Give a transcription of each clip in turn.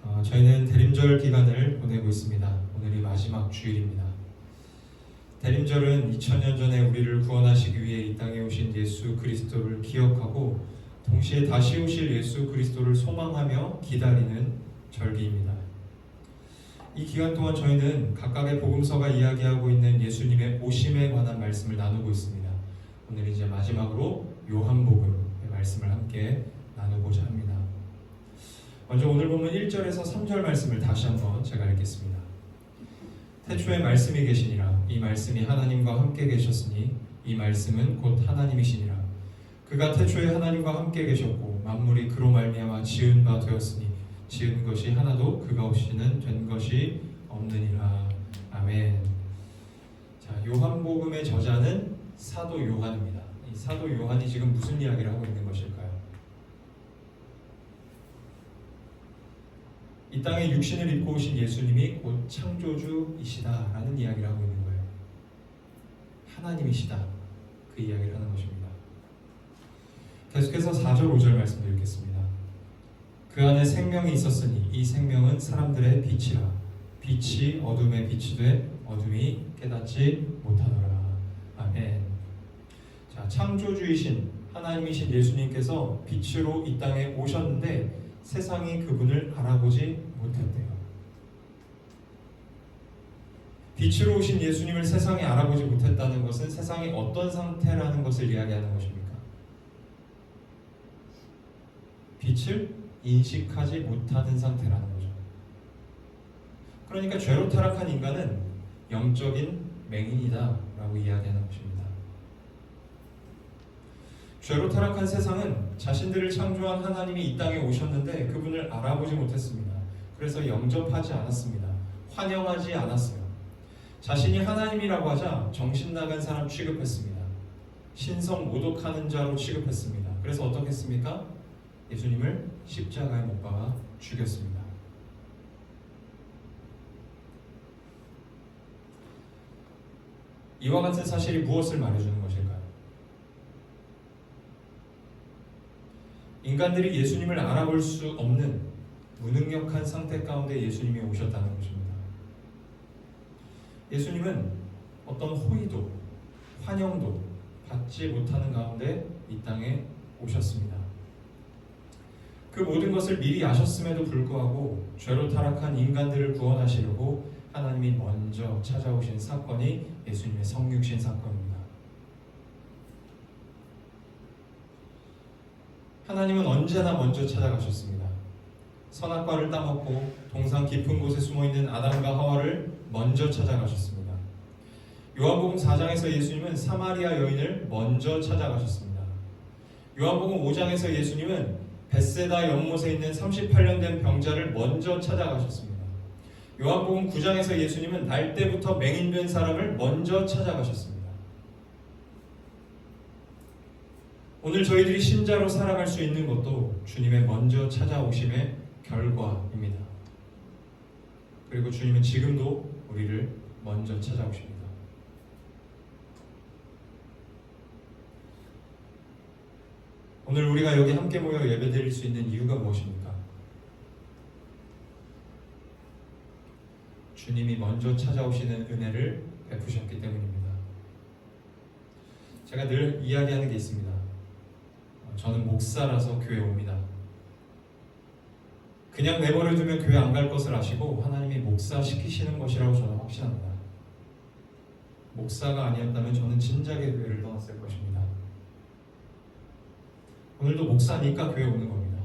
저희는 대림절 기간을 보내고 있습니다. 오늘이 마지막 주일입니다. 대림절은 2000년 전에 우리를 구원하시기 위해 이 땅에 오신 예수 그리스도를 기억하고 동시에 다시 오실 예수 그리스도를 소망하며 기다리는 절기입니다. 이 기간 동안 저희는 각각의 복음서가 이야기하고 있는 예수님의 오심에 관한 말씀을 나누고 있습니다. 오늘 이제 마지막으로 요한복음의 말씀을 함께 나누고자 합니다. 먼저 오늘 보면 1절에서 3절 말씀을 다시 한번 제가 읽겠습니다. 태초에 말씀이 계시니라. 이 말씀이 하나님과 함께 계셨으니 이 말씀은 곧 하나님이시니라. 그가 태초에 하나님과 함께 계셨고 만물이 그로 말미암아 지은 바 되었으니 지은 것이 하나도 그가 없이는 된 것이 없느니라. 아멘. 자, 요한복음의 저자는 사도 요한입니다. 이 사도 요한이 지금 무슨 이야기를 하고 있는 것일까요? 이 땅에 육신을 입고 오신 예수님이 곧 창조주이시다라는 이야기를 하고 있는 거예요. 하나님이시다. 그 이야기를 하는 것입니다. 계속해서 4절 5절 말씀 드리겠습니다. 그 안에 생명이 있었으니 이 생명은 사람들의 빛이라. 빛이 어둠에 빛이 돼 어둠이 깨닫지 못하더라. 아멘. 자, 창조주이신 하나님이신 예수님께서 빛으로 이 땅에 오셨는데 세상이 그분을 알아보지 못했대요. 빛으로 오신 예수님을 세상이 알아보지 못했다는 것은 세상이 어떤 상태라는 것을 이야기하는 것입니까? 빛을 인식하지 못하는 상태라는 거죠. 그러니까 죄로 타락한 인간은 영적인 맹인이다 라고 이야기하는 것입니다. 죄로 타락한 세상은 자신들을 창조한 하나님이 이 땅에 오셨는데 그분을 알아보지 못했습니다. 그래서 영접하지 않았습니다. 환영하지 않았어요. 자신이 하나님이라고 하자 정신나간 사람 취급했습니다. 신성 모독하는 자로 취급했습니다. 그래서 어떻게 했습니까? 예수님을 십자가에 못 박아 죽였습니다. 이와 같은 사실이 무엇을 말해주는 것일까요? 인간들이 예수님을 알아볼 수 없는 무능력한 상태 가운데 예수님이 오셨다는 것입니다. 예수님은 어떤 호의도 환영도 받지 못하는 가운데 이 땅에 오셨습니다. 그 모든 것을 미리 아셨음에도 불구하고 죄로 타락한 인간들을 구원하시려고 하나님이 먼저 찾아오신 사건이 예수님의 성육신 사건입니다. 하나님은 언제나 먼저 찾아가셨습니다. 선악과를 따먹고 동산 깊은 곳에 숨어있는 아담과 하와를 먼저 찾아가셨습니다. 요한복음 4장에서 예수님은 사마리아 여인을 먼저 찾아가셨습니다. 요한복음 5장에서 예수님은 벳세다 연못에 있는 38년 된 병자를 먼저 찾아가셨습니다. 요한복음 9장에서 예수님은 날 때부터 맹인된 사람을 먼저 찾아가셨습니다. 오늘 저희들이 신자로 살아갈 수 있는 것도 주님의 먼저 찾아오심의 결과입니다. 그리고 주님은 지금도 우리를 먼저 찾아오십니다. 오늘 우리가 여기 함께 모여 예배드릴 수 있는 이유가 무엇입니까? 주님이 먼저 찾아오시는 은혜를 베푸셨기 때문입니다. 제가 늘 이야기하는 게 있습니다. 저는 목사라서 교회 옵니다. 그냥 내버려두면 교회 안 갈 것을 아시고 하나님이 목사 시키시는 것이라고 저는 확신합니다. 목사가 아니었다면 저는 진작에 교회를 떠났을 것입니다. 오늘도 목사니까 교회 오는 겁니다.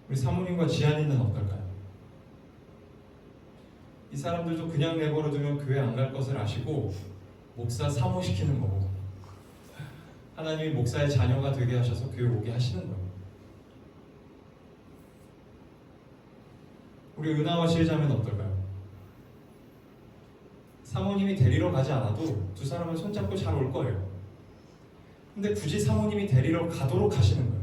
우리 사모님과 지안이는 어떨까요? 이 사람들도 그냥 내버려두면 교회 안 갈 것을 아시고 목사 사모시키는 거고 하나님이 목사의 자녀가 되게 하셔서 교회 오게 하시는 거예요. 우리 은하와 실자매는 어떨까요? 사모님이 데리러 가지 않아도 두 사람은 손잡고 잘 올 거예요. 근데 굳이 사모님이 데리러 가도록 하시는 거예요.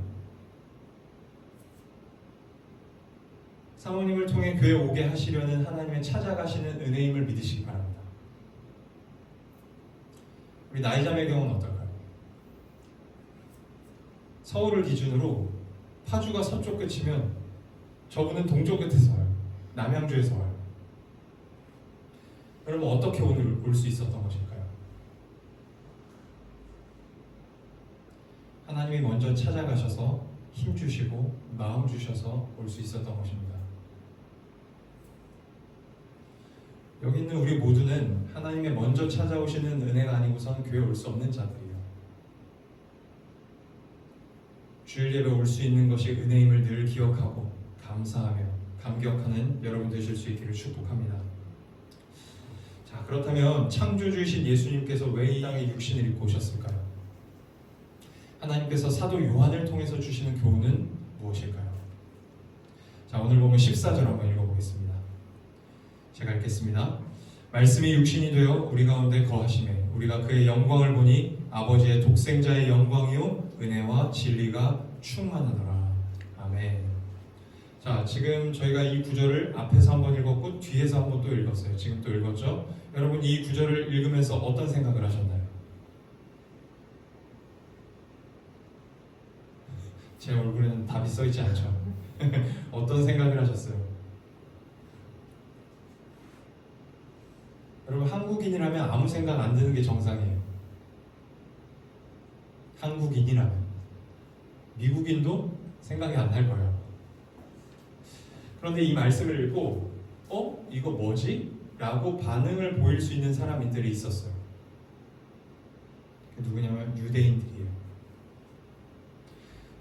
사모님을 통해 교회 오게 하시려는 하나님의 찾아가시는 은혜임을 믿으시기 바랍니다. 우리 나이자매 경우는 어떨까요? 서울을 기준으로 파주가 서쪽 끝이면 저분은 동쪽 끝에서 와요. 남양주에서 와요. 그러면 어떻게 오늘 올 수 있었던 것일까요? 하나님이 먼저 찾아가셔서 힘 주시고 마음 주셔서 올 수 있었던 것입니다. 여기 있는 우리 모두는 하나님의 먼저 찾아오시는 은혜가 아니고선 교회에 올 수 없는 자들이에요. 주일 예배 올 수 있는 것이 은혜임을 늘 기억하고 감사하며 감격하는 여러분 되실 수 있기를 축복합니다. 자, 그렇다면 창조주이신 예수님께서 왜 이 땅에 육신을 입고 오셨을까요? 하나님께서 사도 요한을 통해서 주시는 교훈은 무엇일까요? 자, 오늘 보면 14절 한번 읽어보겠습니다. 제가 읽겠습니다. 말씀이 육신이 되어 우리 가운데 거하심에 우리가 그의 영광을 보니 아버지의 독생자의 영광이요 은혜와 진리가 충만하더라. 아멘. 자, 지금 저희가 이 구절을 앞에서 한번 읽었고 뒤에서 한번 또 읽었어요. 지금 또 읽었죠? 여러분 이 구절을 읽으면서 어떤 생각을 하셨나요? 제 얼굴에는 답이 써있지 않죠? 어떤 생각을 하셨어요? 여러분 한국인이라면 아무 생각 안 드는 게 정상이에요. 한국인이라면 미국인도 생각이 안 날 거예요. 그런데 이 말씀을 읽고 이거 뭐지? 라고 반응을 보일 수 있는 사람들이 있었어요. 누구냐면 유대인들이에요.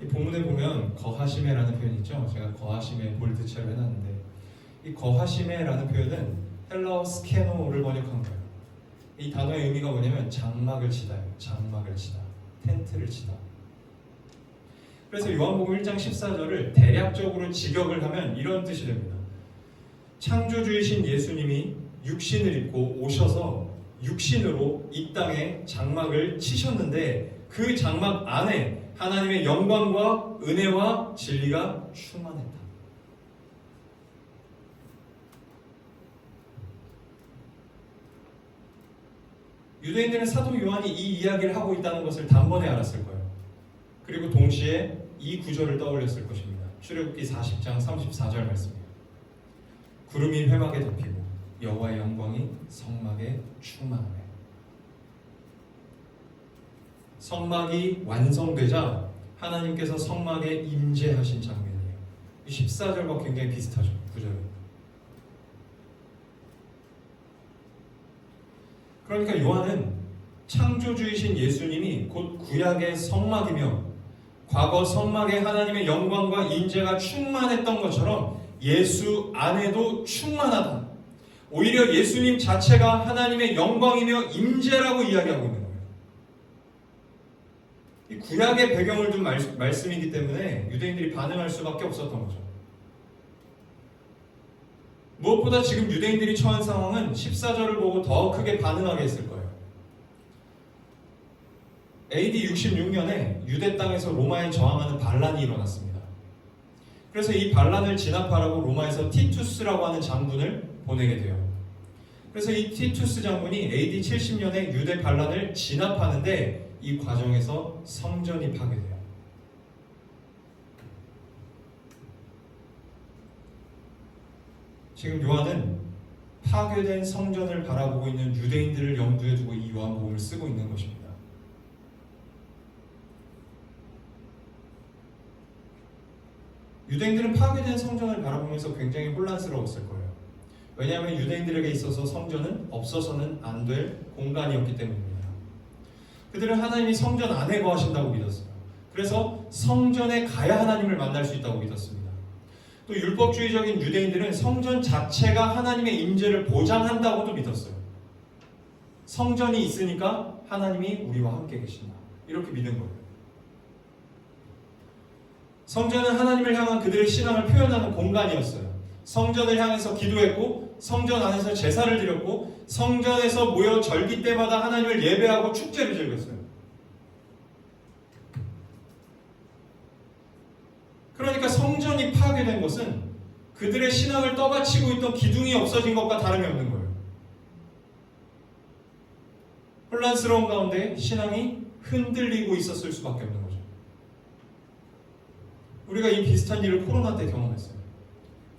이 본문에 보면 거하시메라는 표현이 있죠. 제가 거하시메 볼드체로 해놨는데 이 거하시메라는 표현은 헬라어 스케노를 번역한 거예요. 이 단어의 의미가 뭐냐면 장막을 치다예요. 장막을 치다, 텐트를 치다. 그래서 요한복음 1장 14절을 대략적으로 직역을 하면 이런 뜻이 됩니다. 창조주이신 예수님이 육신을 입고 오셔서 육신으로 이 땅에 장막을 치셨는데 그 장막 안에 하나님의 영광과 은혜와 진리가 충만했다. 유대인들은 사도 요한이 이 이야기를 하고 있다는 것을 단번에 알았을 거예요. 그리고 동시에 이 구절을 떠올렸을 것입니다. 출애굽기 40장 34절 말씀이에요. 구름이 회막에 덮이고 여호와의 영광이 성막에 충만하네. 성막이 완성되자 하나님께서 성막에 임재하신 장면이에요. 14절과 굉장히 비슷하죠. 구절이. 그러니까 요한은 창조주이신 예수님이 곧 구약의 성막이며 과거 성막에 하나님의 영광과 임재가 충만했던 것처럼 예수 안에도 충만하다. 오히려 예수님 자체가 하나님의 영광이며 임재라고 이야기하고 있는 거예요. 이 구약의 배경을 둔 말씀이기 때문에 유대인들이 반응할 수밖에 없었던 거죠. 무엇보다 지금 유대인들이 처한 상황은 14절을 보고 더 크게 반응하게 했을 거예요. AD 66년에 유대 땅에서 로마에 저항하는 반란이 일어났습니다. 그래서 이 반란을 진압하라고 로마에서 티투스라고 하는 장군을 보내게 돼요. 그래서 이 티투스 장군이 AD 70년에 유대 반란을 진압하는데 이 과정에서 성전이 파괴돼요. 지금 요한은 파괴된 성전을 바라보고 있는 유대인들을 염두에 두고 이 요한복음을 쓰고 있는 것입니다. 유대인들은 파괴된 성전을 바라보면서 굉장히 혼란스러웠을 거예요. 왜냐하면 유대인들에게 있어서 성전은 없어서는 안 될 공간이었기 때문입니다. 그들은 하나님이 성전 안에 거하신다고 믿었어요. 그래서 성전에 가야 하나님을 만날 수 있다고 믿었습니다. 또 율법주의적인 유대인들은 성전 자체가 하나님의 임재를 보장한다고도 믿었어요. 성전이 있으니까 하나님이 우리와 함께 계신다. 이렇게 믿은 거예요. 성전은 하나님을 향한 그들의 신앙을 표현하는 공간이었어요. 성전을 향해서 기도했고 성전 안에서 제사를 드렸고 성전에서 모여 절기 때마다 하나님을 예배하고 축제를 즐겼어요. 그러니까 성전이 파괴된 것은 그들의 신앙을 떠받치고 있던 기둥이 없어진 것과 다름이 없는 거예요. 혼란스러운 가운데 신앙이 흔들리고 있었을 수밖에 없는 거죠. 우리가 이 비슷한 일을 코로나 때 경험했어요.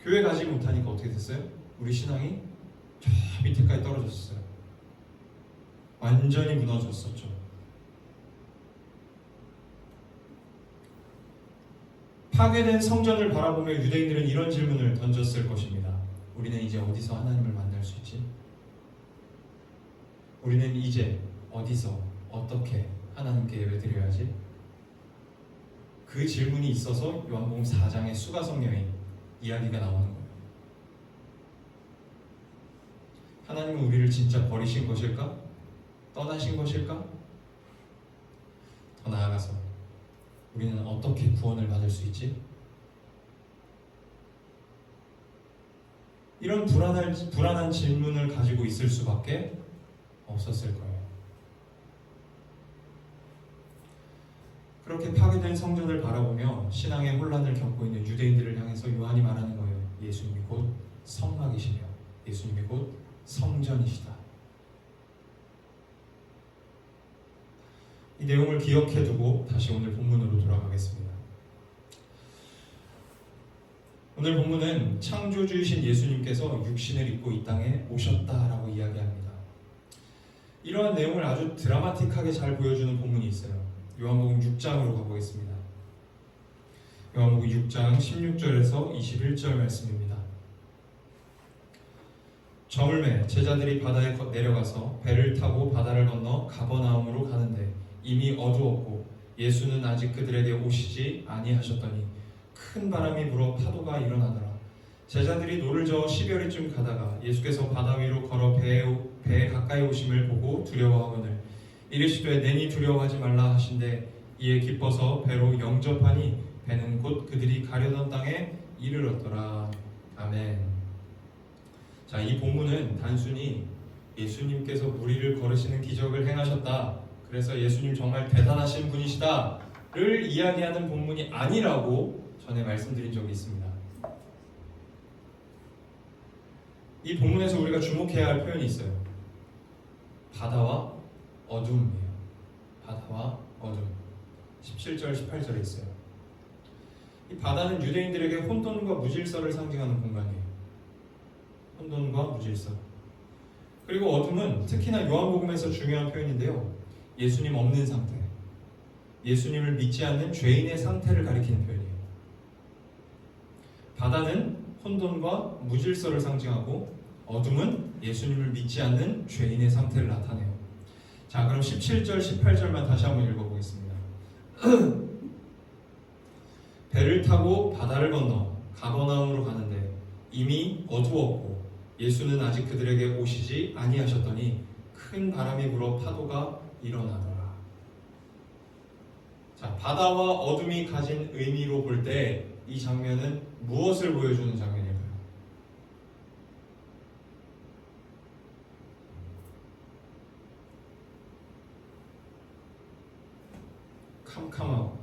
교회 가지 못하니까 어떻게 됐어요? 우리 신앙이 저 밑에까지 떨어졌어요. 완전히 무너졌었죠. 파괴된 성전을 바라보며 유대인들은 이런 질문을 던졌을 것입니다. 우리는 이제 어디서 하나님을 만날 수 있지? 우리는 이제 어디서 어떻게 하나님께 예배드려야지? 그 질문이 있어서 요한복음 4장의 수가성녀의 이야기가 나오는 거예요. 하나님은 우리를 진짜 버리신 것일까? 떠나신 것일까? 더 나아가서 우리는 어떻게 구원을 받을 수 있지? 이런 불안한 질문을 가지고 있을 수밖에 없었을 거예요. 그렇게 파괴된 성전을 바라보며 신앙의 혼란을 겪고 있는 유대인들을 향해서 요한이 말하는 거예요. 예수님이 곧 성막이시며 예수님이 곧 성전이시다. 이 내용을 기억해 두고 다시 오늘 본문으로 돌아가겠습니다. 오늘 본문은 창조주이신 예수님께서 육신을 입고 이 땅에 오셨다라고 이야기합니다. 이러한 내용을 아주 드라마틱하게 잘 보여주는 본문이 있어요. 요한복음 6장으로 가보겠습니다. 요한복음 6장 16절에서 21절 말씀입니다. 저물매 제자들이 바다에 내려가서 배를 타고 바다를 건너 가버나움으로 가는데 이미 어두웠고 예수는 아직 그들에게 오시지 아니하셨더니 큰 바람이 불어 파도가 일어나더라. 제자들이 노를 저어 10여리쯤 가다가 예수께서 바다 위로 걸어 배에 가까이 오심을 보고 두려워하거늘 이르시되 내니 두려워하지 말라 하신대 이에 기뻐서 배로 영접하니 배는 곧 그들이 가려던 땅에 이르렀더라. 아멘. 자, 이 본문은 단순히 예수님께서 물 위를 걸으시는 기적을 행하셨다, 그래서 예수님 정말 대단하신 분이시다를 이야기하는 본문이 아니라고 전에 말씀드린 적이 있습니다. 이 본문에서 우리가 주목해야 할 표현이 있어요. 바다와 어둠이에요. 바다와 어둠. 17절, 18절에 있어요. 이 바다는 유대인들에게 혼돈과 무질서를 상징하는 공간이에요. 혼돈과 무질서. 그리고 어둠은 특히나 요한복음에서 중요한 표현인데요. 예수님 없는 상태, 예수님을 믿지 않는 죄인의 상태를 가리키는 표현이에요. 바다는 혼돈과 무질서를 상징하고 어둠은 예수님을 믿지 않는 죄인의 상태를 나타내요. 자, 그럼 17절, 18절만 다시 한번 읽어보겠습니다. 배를 타고 바다를 건너 가버나움으로 가는데 이미 어두웠고 예수는 아직 그들에게 오시지 아니하셨더니 큰 바람이 불어 파도가 일어나더라. 자, 바다와 어둠이 가진 의미로 볼 때 이 장면은 무엇을 보여주는 장면일까요? 캄캄하고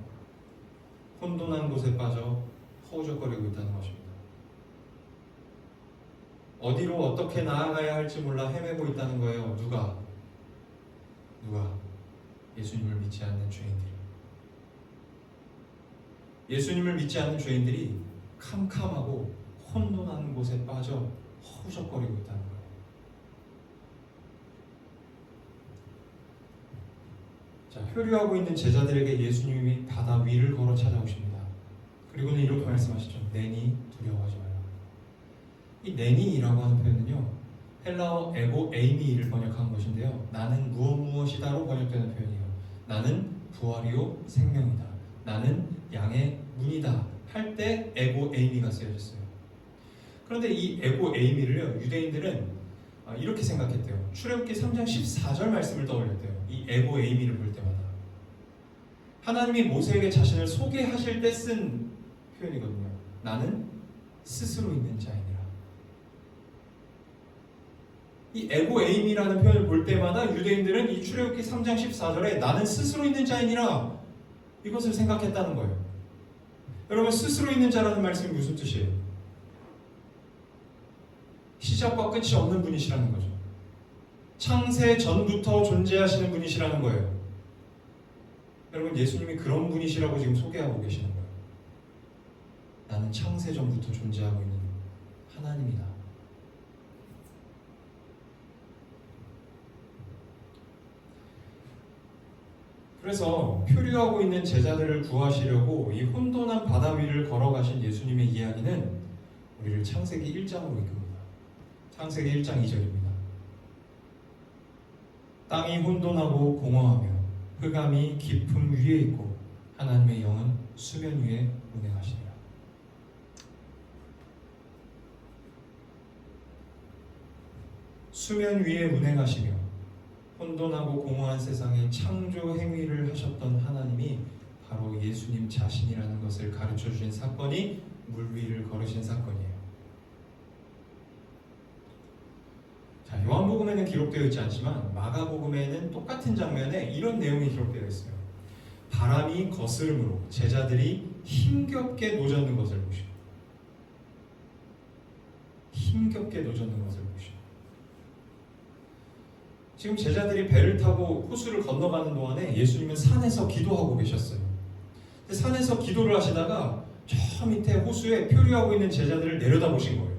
혼돈한 곳에 빠져 허우적거리고 있다는 것입니다. 어디로 어떻게 나아가야 할지 몰라 헤매고 있다는 거예요. 누가? 예수님을 믿지 않는 죄인들이. 예수님을 믿지 않는 죄인들이 캄캄하고 혼돈한 곳에 빠져 허우적거리고 있다는 거예요. 자, 효류하고 있는 제자들에게 예수님이 바다 위를 걸어 찾아오십니다. 그리고는 이렇게 말씀하시죠. 내니 두려워하지 마라. 이 내니라고 하는 표현은요, 헬라어 에고 에이미를 번역한 것인데요, 나는 무엇이다로 번역되는 표현이에요. 나는 부활이요 생명이다. 나는 양의 문이다 할 때 에고 에이미가 쓰여졌어요. 그런데 이 에고 에이미를요, 유대인들은 이렇게 생각했대요. 출애굽기 3장 14절 말씀을 떠올렸대요. 이 에고 에이미를 볼 때마다 하나님이 모세에게 자신을 소개하실 때 쓴 표현이거든요. 나는 스스로 있는 자이니라. 이 에고 에이미라는 표현을 볼 때마다 유대인들은 이 출애굽기 3장 14절에 나는 스스로 있는 자이니라 이것을 생각했다는 거예요. 여러분, 스스로 있는 자라는 말씀이 무슨 뜻이에요? 시작과 끝이 없는 분이시라는 거죠. 창세 전부터 존재하시는 분이시라는 거예요. 여러분, 예수님이 그런 분이시라고 지금 소개하고 계시는 거예요. 나는 창세전부터 존재하고 있는 하나님이다. 그래서 표류하고 있는 제자들을 구하시려고 이 혼돈한 바다 위를 걸어가신 예수님의 이야기는 우리를 창세기 1장으로 이끕니다. 창세기 1장 2절입니다. 땅이 혼돈하고 공허하며 흑암이 깊음 위에 있고 하나님의 영은 수면 위에 운행하시니라. 수면 위에 운행하시며 혼돈하고 공허한 세상에 창조 행위를 하셨던 하나님이 바로 예수님 자신이라는 것을 가르쳐 주신 사건이 물 위를 걸으신 사건이에요. 자, 요한복음에는 기록되어 있지 않지만 마가복음에는 똑같은 장면에 이런 내용이 기록되어 있어요. 바람이 거스름으로 제자들이 힘겹게 노젓는 것을 보시고, 힘겹게 노젓는 것을 보시고, 지금 제자들이 배를 타고 호수를 건너가는 동안에 예수님은 산에서 기도하고 계셨어요. 근데 산에서 기도를 하시다가 저 밑에 호수에 표류하고 있는 제자들을 내려다보신 거예요.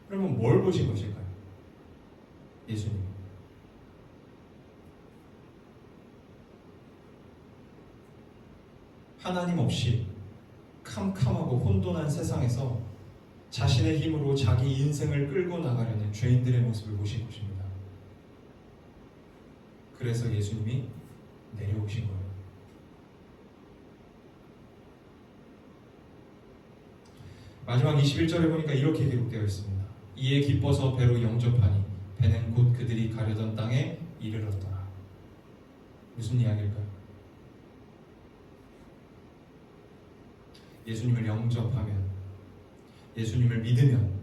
그러면 뭘 보신 것일까요? 예수님. 하나님 없이 캄캄하고 혼돈한 세상에서 자신의 힘으로 자기 인생을 끌고 나가려는 죄인들의 모습을 보신 것입니다. 그래서 예수님이 내려오신 거예요. 마지막 21절에 보니까 이렇게 기록되어 있습니다. 이에 기뻐서 배로 영접하니 배는 곧 그들이 가려던 땅에 이르렀더라. 무슨 이야기일까요? 예수님을 영접하면, 예수님을 믿으면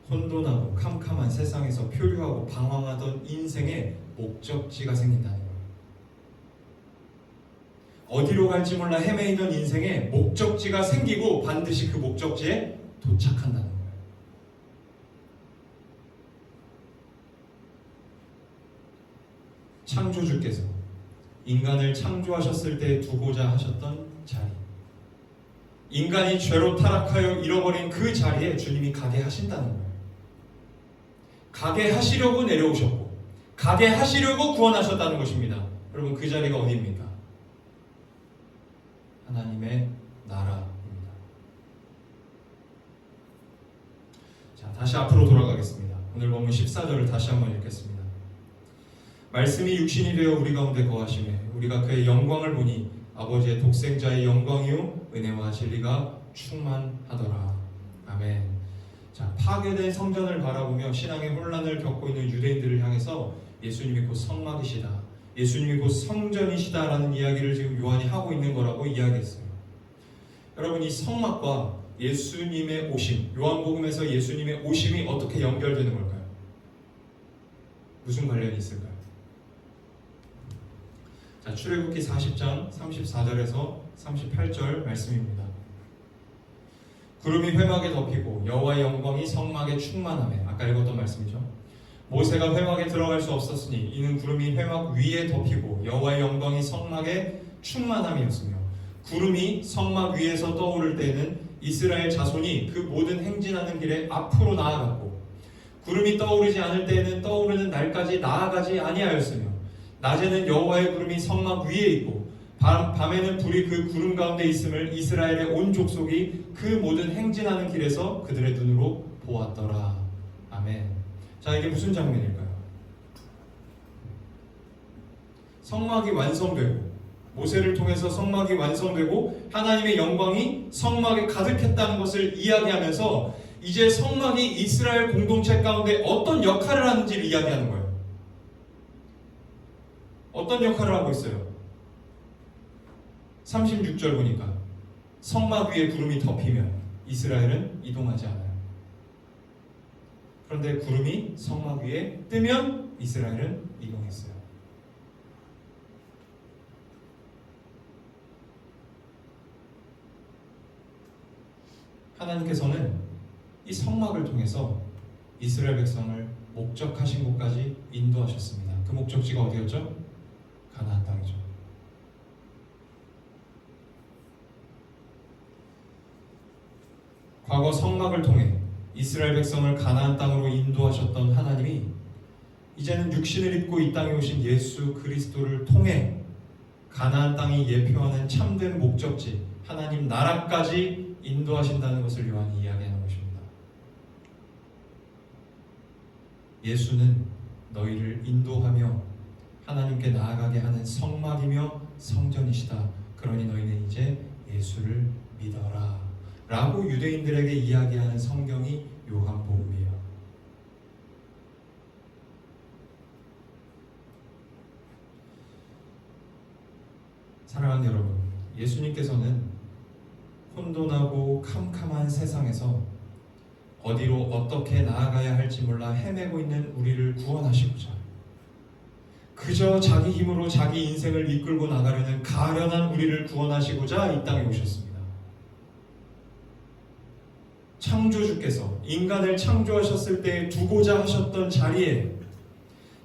혼돈하고 캄캄한 세상에서 표류하고 방황하던 인생에 목적지가 생긴다는 거예요. 어디로 갈지 몰라 헤매이던 인생에 목적지가 생기고 반드시 그 목적지에 도착한다는 거예요. 창조주께서 인간을 창조하셨을 때 두고자 하셨던 자리, 인간이 죄로 타락하여 잃어버린 그 자리에 주님이 가게 하신다는 거예요. 가게 하시려고 내려오셨고 가게 하시려고 구원하셨다는 것입니다. 여러분, 그 자리가 어디입니까? 하나님의 나라입니다. 자, 다시 앞으로 돌아가겠습니다. 오늘 본문 14절을 다시 한번 읽겠습니다. 말씀이 육신이 되어 우리 가운데 거하시매 우리가 그의 영광을 보니 아버지의 독생자의 영광이요 은혜와 진리가 충만하더라. 아멘. 자, 파괴된 성전을 바라보며 신앙의 혼란을 겪고 있는 유대인들을 향해서 예수님이 곧 성막이시다, 예수님이 곧 성전이시다라는 이야기를 지금 요한이 하고 있는 거라고 이야기했어요. 여러분, 이 성막과 예수님의 오심, 요한복음에서 예수님의 오심이 어떻게 연결되는 걸까요? 무슨 관련이 있을까요? 자, 출애굽기 40장 34절에서 38절 말씀입니다. 구름이 회막에 덮이고 여호와의 영광이 성막에 충만하며, 아까 읽었던 말씀이죠. 모세가 회막에 들어갈 수 없었으니 이는 구름이 회막 위에 덮이고 여호와의 영광이 성막에 충만함이었으며, 구름이 성막 위에서 떠오를 때에는 이스라엘 자손이 그 모든 행진하는 길에 앞으로 나아갔고, 구름이 떠오르지 않을 때에는 떠오르는 날까지 나아가지 아니하였으며, 낮에는 여호와의 구름이 성막 위에 있고 밤에는 불이 그 구름 가운데 있음을 이스라엘의 온 족속이 그 모든 행진하는 길에서 그들의 눈으로 보았더라. 아멘. 자, 이게 무슨 장면일까요? 성막이 완성되고, 모세를 통해서 성막이 완성되고 하나님의 영광이 성막에 가득했다는 것을 이야기하면서 이제 성막이 이스라엘 공동체 가운데 어떤 역할을 하는지를 이야기하는 거예요. 어떤 역할을 하고 있어요? 36절 보니까 성막 위에 구름이 덮이면 이스라엘은 이동하지 않아요. 그런데 구름이 성막 위에 뜨면 이스라엘은 이동했어요. 하나님께서는 이 성막을 통해서 이스라엘 백성을 목적하신 곳까지 인도하셨습니다. 그 목적지가 어디였죠? 가나안 땅이죠. 과거 성막을 통해 이스라엘 백성을 가나안 땅으로 인도하셨던 하나님이 이제는 육신을 입고 이 땅에 오신 예수 그리스도를 통해 가나안 땅이 예표하는 참된 목적지 하나님 나라까지 인도하신다는 것을 요한이 이야기하는 것입니다. 예수는 너희를 인도하며 하나님께 나아가게 하는 성막이며 성전이시다. 그러니 너희는 이제 예수를 믿어라 라고 유대인들에게 이야기하는 성경이 요한복음이에요. 사랑하는 여러분, 예수님께서는 혼돈하고 캄캄한 세상에서 어디로 어떻게 나아가야 할지 몰라 헤매고 있는 우리를 구원하시고자 그저 자기 힘으로 자기 인생을 이끌고 나가려는 가련한 우리를 구원하시고자 이 땅에 오셨습니다. 창조주께서 인간을 창조하셨을 때 두고자 하셨던 자리에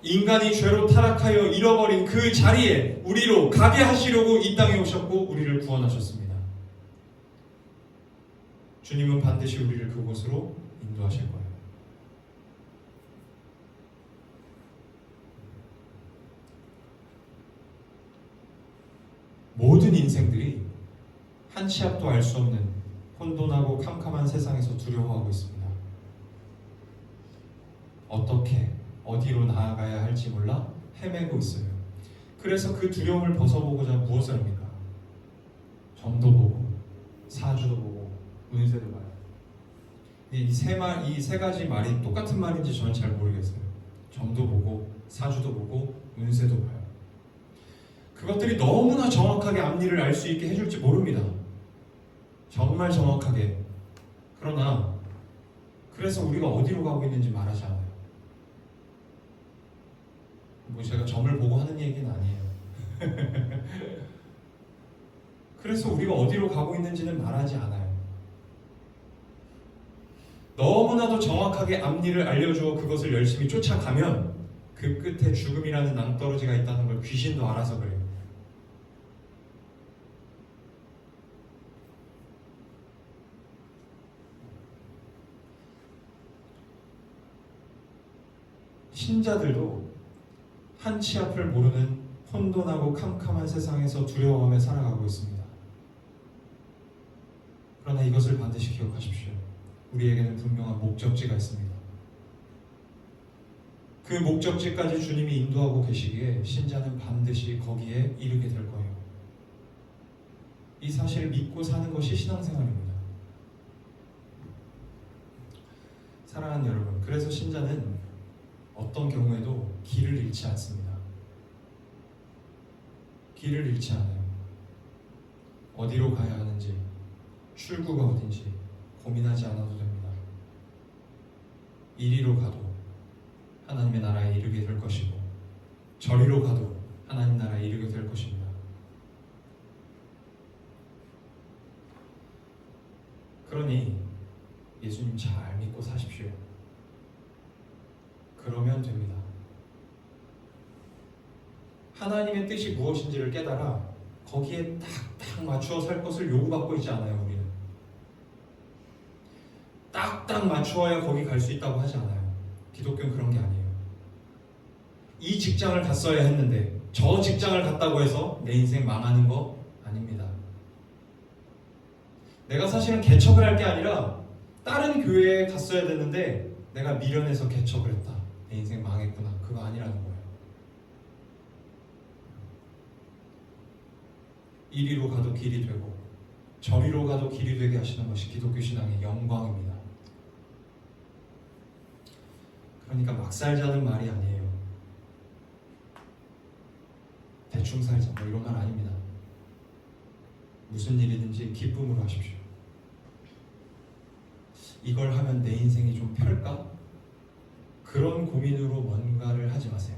인간이 죄로 타락하여 잃어버린 그 자리에 우리로 가게 하시려고 이 땅에 오셨고 우리를 구원하셨습니다. 주님은 반드시 우리를 그곳으로 인도하실 거예요. 모든 인생들이 한 치 앞도 알 수 없는 혼돈하고 캄캄한 세상에서 두려워하고 있습니다. 어떻게 어디로 나아가야 할지 몰라 헤매고 있어요. 그래서 그 두려움을 벗어보고자 무엇을 합니까? 점도 보고 사주도 보고 운세도 봐요. 이 세 가지 말이 똑같은 말인지 저는 잘 모르겠어요. 점도 보고 사주도 보고 운세도 봐요. 그것들이 너무나 정확하게 앞일을 알 수 있게 해줄지 모릅니다. 정말 정확하게. 그러나 그래서 우리가 어디로 가고 있는지 말하지 않아요. 뭐 제가 점을 보고 하는 얘기는 아니에요. 그래서 우리가 어디로 가고 있는지는 말하지 않아요. 너무나도 정확하게 앞일을 알려주어 그것을 열심히 쫓아가면 그 끝에 죽음이라는 낭떠러지가 있다는 걸 귀신도 알아서 그래요. 신자들도 한 치 앞을 모르는 혼돈하고 캄캄한 세상에서 두려워하며 살아가고 있습니다. 그러나 이것을 반드시 기억하십시오. 우리에게는 분명한 목적지가 있습니다. 그 목적지까지 주님이 인도하고 계시기에 신자는 반드시 거기에 이르게 될 거예요. 이 사실을 믿고 사는 것이 신앙생활입니다. 사랑하는 여러분, 그래서 신자는 어떤 경우에도 길을 잃지 않습니다. 길을 잃지 않아요. 어디로 가야 하는지, 출구가 어딘지 고민하지 않아도 됩니다. 이리로 가도 하나님의 나라에 이르게 될 것이고 저리로 가도 하나님 나라에 이르게 될 것입니다. 그러니 예수님 잘 믿고 사십시오. 그러면 됩니다. 하나님의 뜻이 무엇인지를 깨달아 거기에 딱딱 맞추어 살 것을 요구받고 있지 않아요. 우리는 딱딱 맞추어야 거기 갈 수 있다고 하지 않아요. 기독교는 그런 게 아니에요. 이 직장을 갔어야 했는데 저 직장을 갔다고 해서 내 인생 망하는 거 아닙니다. 내가 사실은 개척을 할 게 아니라 다른 교회에 갔어야 됐는데 내가 미련해서 개척을 했다. 내 인생 망했구나. 그거 아니라는 거예요. 이리로 가도 길이 되고 저리로 가도 길이 되게 하시는 것이 기독교 신앙의 영광입니다. 그러니까 막 살자는 말이 아니에요. 대충 살자 뭐 이런 말 아닙니다. 무슨 일이든지 기쁨으로 하십시오. 이걸 하면 내 인생이 좀 펼까? 그런 고민으로 뭔가를 하지 마세요.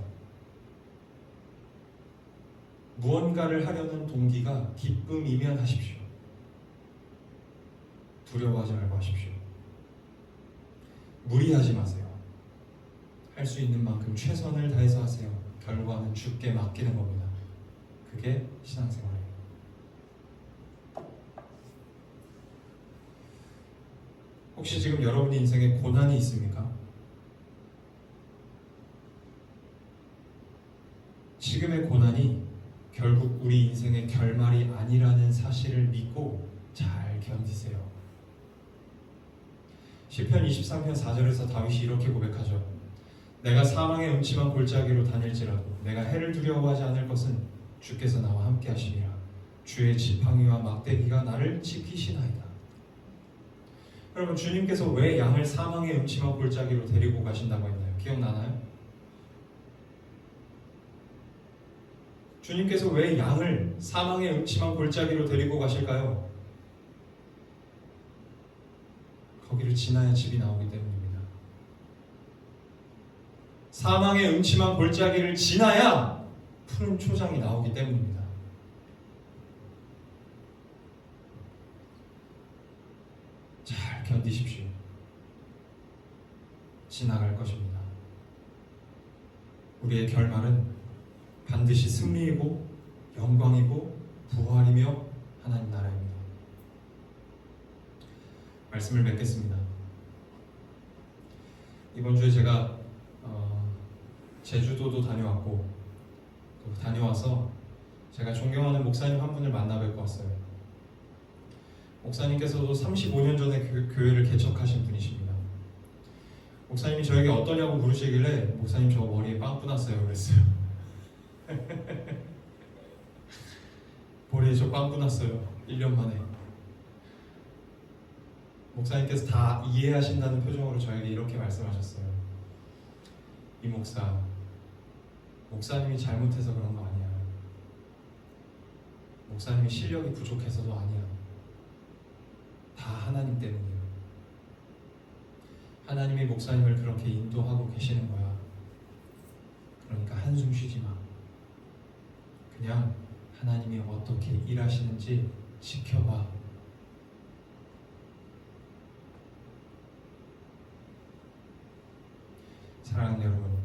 무언가를 하려는 동기가 기쁨이면 하십시오. 두려워하지 말고 하십시오. 무리하지 마세요. 할 수 있는 만큼 최선을 다해서 하세요. 결과는 주께 맡기는 겁니다. 그게 신앙생활이에요. 혹시 지금 여러분의 인생에 고난이 있습니까? 지금의 고난이 결국 우리 인생의 결말이 아니라는 사실을 믿고 잘 견디세요. 시편 23편 4절에서 다윗이 이렇게 고백하죠. 내가 사망의 음침한 골짜기로 다닐지라도 내가 해를 두려워하지 않을 것은 주께서 나와 함께 하시리라. 주의 지팡이와 막대기가 나를 지키시나이다. 여러분, 주님께서 왜 양을 사망의 음침한 골짜기로 데리고 가신다고 했나요? 기억나나요? 주님께서 왜 양을 사망의 음침한 골짜기로 데리고 가실까요? 거기를 지나야 집이 나오기 때문입니다. 사망의 음침한 골짜기를 지나야 푸른 초장이 나오기 때문입니다. 잘 견디십시오. 지나갈 것입니다. 우리의 결말은 반드시 승리이고 영광이고 부활이며 하나님 나라입니다. 말씀을 맺겠습니다. 이번 주에 제가 제주도도 다녀왔고 또 다녀와서 제가 존경하는 목사님 한 분을 만나 뵙고 왔어요. 목사님께서도 35년 전에 교회를 개척하신 분이십니다. 목사님이 저에게 어떠냐고 물으시길래 목사님 저 머리에 빵꾸 났어요 그랬어요. 머리에 저 빵꾸 났어요. 1년 만에. 목사님께서 다 이해하신다는 표정으로 저에게 이렇게 말씀하셨어요. 이 목사님이 잘못해서 그런 거 아니야. 목사님이 실력이 부족해서도 아니야. 다 하나님 때문이야. 하나님이 목사님을 그렇게 인도하고 계시는 거야. 그러니까 한숨 쉬지 마. 그냥 하나님이 어떻게 일하시는지 지켜봐. 사랑하는 여러분,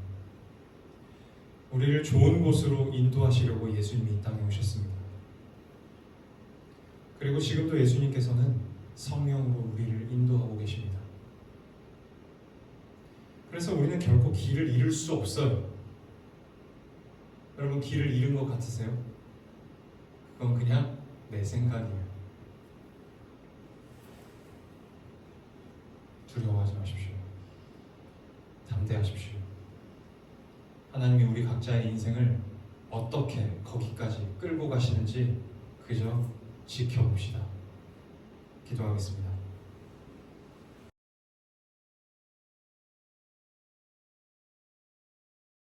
우리를 좋은 곳으로 인도하시려고 예수님이 이 땅에 오셨습니다. 그리고 지금도 예수님께서는 성령으로 우리를 인도하고 계십니다. 그래서 우리는 결코 길을 잃을 수 없어요. 여러분, 길을 잃은 것 같으세요? 그건 그냥 내 생각이에요. 두려워하지 마십시오. 담대하십시오. 하나님이 우리 각자의 인생을 어떻게 거기까지 끌고 가시는지 그저 지켜봅시다. 기도하겠습니다.